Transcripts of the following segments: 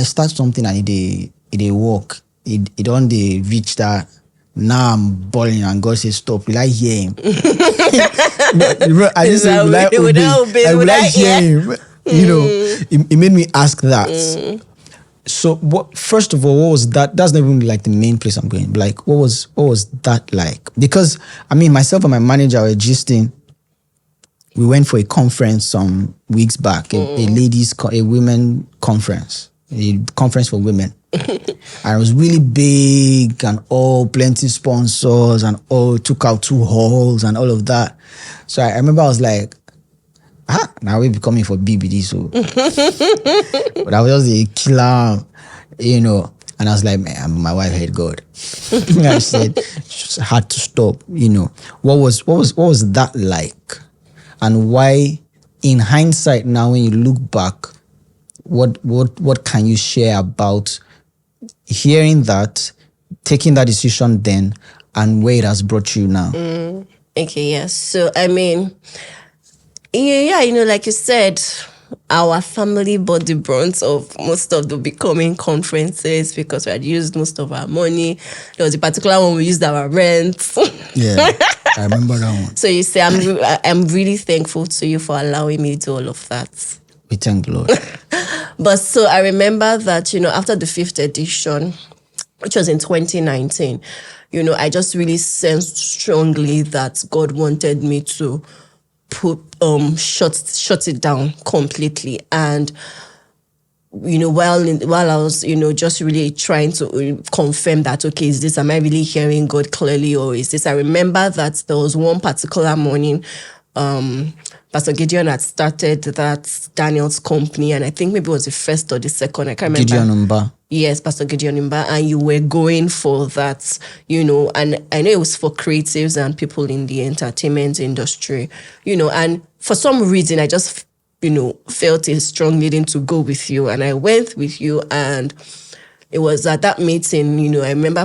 I start something and it work, it don't they reach that. Now I'm balling and God says stop. Will I hear him? I just say, will I obey? Will I hear him? You know, it made me ask that. So what? First of all, what was that? That's not even like the main place I'm going. Like, what was that like? Because I mean, myself and my manager were gisting. We went for a conference some weeks back, a women conference, a conference for women. And it was really big and all plenty sponsors and all took out 2 halls and all of that. So I remember I was like, now we be coming for BBD, so. But I was just a killer, you know. And I was like, man, my wife hate God. I said, just had to stop, you know. What was that like? And why, in hindsight now, when you look back, what can you share about hearing that, taking that decision then, and where it has brought you now? Okay, yes. So, I mean, yeah, you know, like you said, our family bought the brunt of most of the becoming conferences because we had used most of our money. There was a particular one we used our rent. Yeah, I remember that one. So you say, I'm really thankful to you for allowing me to do all of that. We thank the Lord. But so I remember that, you know, after the 5th edition, which was in 2019, you know, I just really sensed strongly that God wanted me to shut it down completely. And you know, while I was, you know, just really trying to confirm that, okay, am I really hearing God clearly, or is this? I remember that there was one particular morning, Pastor Gideon had started that Daniel's company, and I think maybe it was the first or the second, I can't remember. Gideon Umba. Yes, Pastor Gideon Umba, and you were going for that, you know, and I know it was for creatives and people in the entertainment industry, you know, and for some reason I just, you know, felt a strong needing to go with you, and I went with you, and it was at that meeting, you know, I remember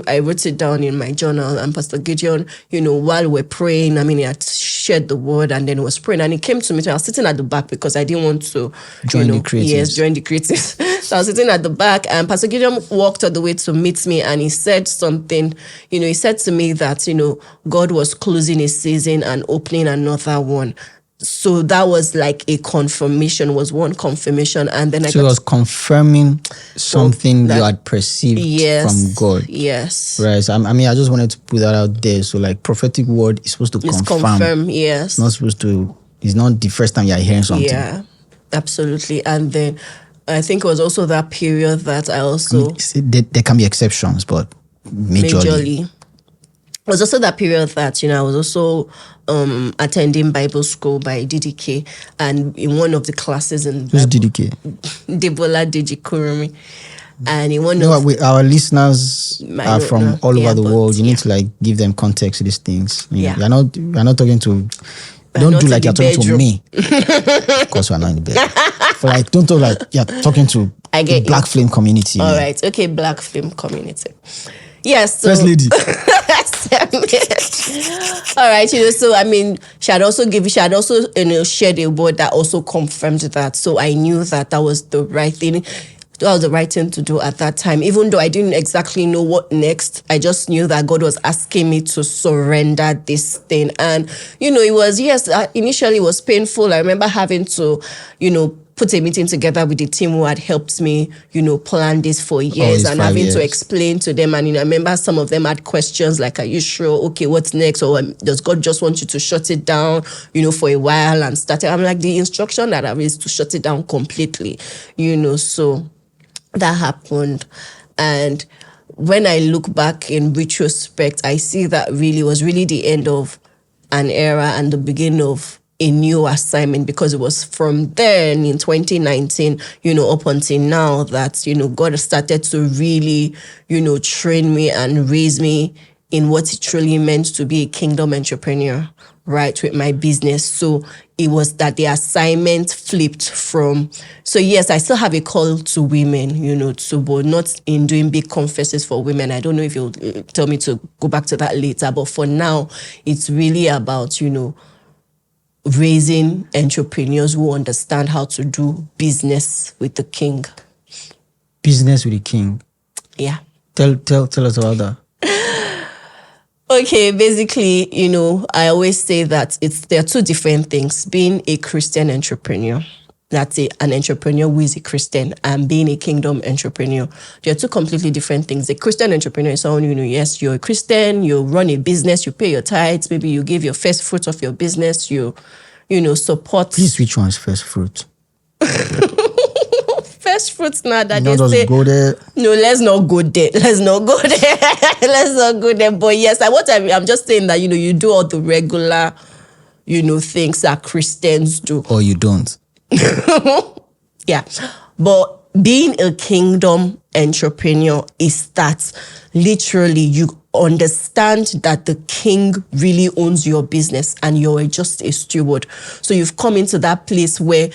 I wrote it down in my journal, and Pastor Gideon, you know, while we're praying, I mean, he had shared the word and then he was praying, and he came to me, I was sitting at the back because I didn't want to join the creatives. So I was sitting at the back, and Pastor Gideon walked all the way to meet me, and he said something, you know, he said to me that, you know, God was closing a season and opening another one. So that was like a confirmation, was one confirmation. And then it was confirming something you had perceived from God. Yes. Right. So, I mean, I just wanted to put that out there. So like prophetic word is supposed to confirm. Yes. It's not the first time you're hearing something. Yeah, absolutely. And then I think it was also that period that I also... there can be exceptions, but majorly. It was also that period that, you know, I was also attending Bible school by DDK, and in one of the classes in Who's DDK? Debola Dejikurumi. And in one our listeners are from all over the world. You need to like give them context to these things. You're not talking to... Don't do like you're talking to me. Of course, we're not in the bed. For like, don't talk like you're talking to the Blackflame community. All right. Okay, Blackflame community. Yes. So, First lady. All right, you know, so I mean, she had also, you know, shared a word that also confirmed that. So I knew that was the right thing. That was the right thing to do at that time. Even though I didn't exactly know what next, I just knew that God was asking me to surrender this thing. And, you know, it was, initially it was painful. I remember having to, you know, put a meeting together with the team who had helped me, you know, plan this for years, and having to explain to them. And, you know, I remember some of them had questions like, are you sure? Okay, what's next? Or does God just want you to shut it down, you know, for a while and start it? I'm like, the instruction that I have is to shut it down completely, you know. So that happened. And when I look back in retrospect, I see that really was really the end of an era and the beginning of a new assignment, because it was from then in 2019, you know, up until now that, you know, God started to really, you know, train me and raise me in what it truly meant to be a kingdom entrepreneur, right, with my business. So it was that the assignment flipped from, so yes, I still have a call to women, you know, but not in doing big conferences for women. I don't know if you'll tell me to go back to that later, but for now, it's really about, you know, raising entrepreneurs who understand how to do business with the King. Business with the king. Yeah. Tell us about that. Okay, basically, I always say that there are two different things. Being a Christian entrepreneur, that's an entrepreneur who is a Christian, and being a kingdom entrepreneur. They are two completely different things. A Christian entrepreneur is someone, yes, you're a Christian, you run a business, you pay your tithes, maybe you give your first fruits of your business, you support. Please, which one is first fruit? First fruits now that they say. Go there. No, let's not go there. Let's not go there. But yes, I'm just saying that, you do all the regular, things that Christians do. Or you don't. Yeah. But being a kingdom entrepreneur is that literally you understand that the king really owns your business and you're just a steward. So you've come into that place where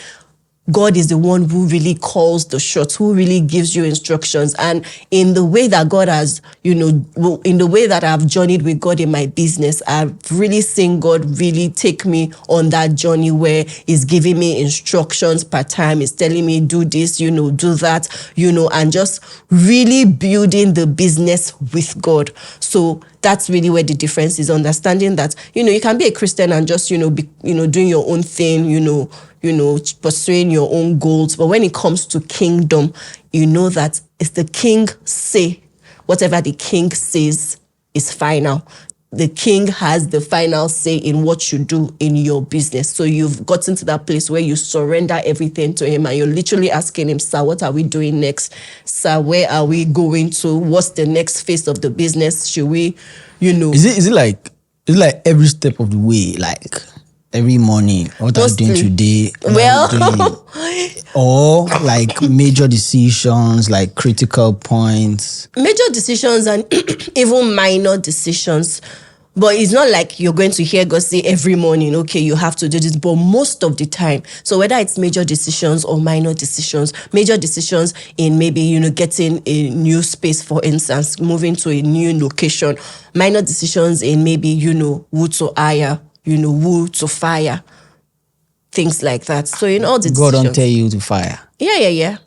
God is the one who really calls the shots, who really gives you instructions. And in the way that God has, in the way that I've journeyed with God in my business, I've really seen God really take me on that journey where He's giving me instructions per time. He's telling me, do this, do that, and just really building the business with God. So that's really where the difference is, understanding that, you can be a Christian and just, be, doing your own thing, pursuing your own goals. But when it comes to kingdom, that it's the king say. Whatever the king says is final. The king has the final say in what you do in your business. So you've gotten to that place where you surrender everything to him and you're literally asking him, sir, what are we doing next? Sir, where are we going to? What's the next phase of the business? Should we, Is it like every step of the way, like every morning, what are you doing today? Well, or like major decisions, like critical points. Major decisions and even minor decisions. But it's not like you're going to hear God say every morning, okay, you have to do this, but most of the time. So whether it's major decisions or minor decisions in maybe, getting a new space, for instance, moving to a new location, minor decisions in maybe, who to hire, who to fire, things like that. So in all the God decisions. don't tell you to fire. Yeah.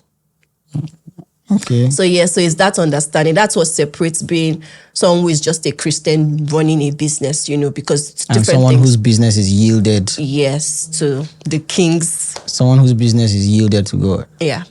Okay. So it's that understanding. That's what separates being someone who is just a Christian running a business, because it's different someone things. whose business is yielded. Yes, to the king's. Someone whose business is yielded to God. Yeah.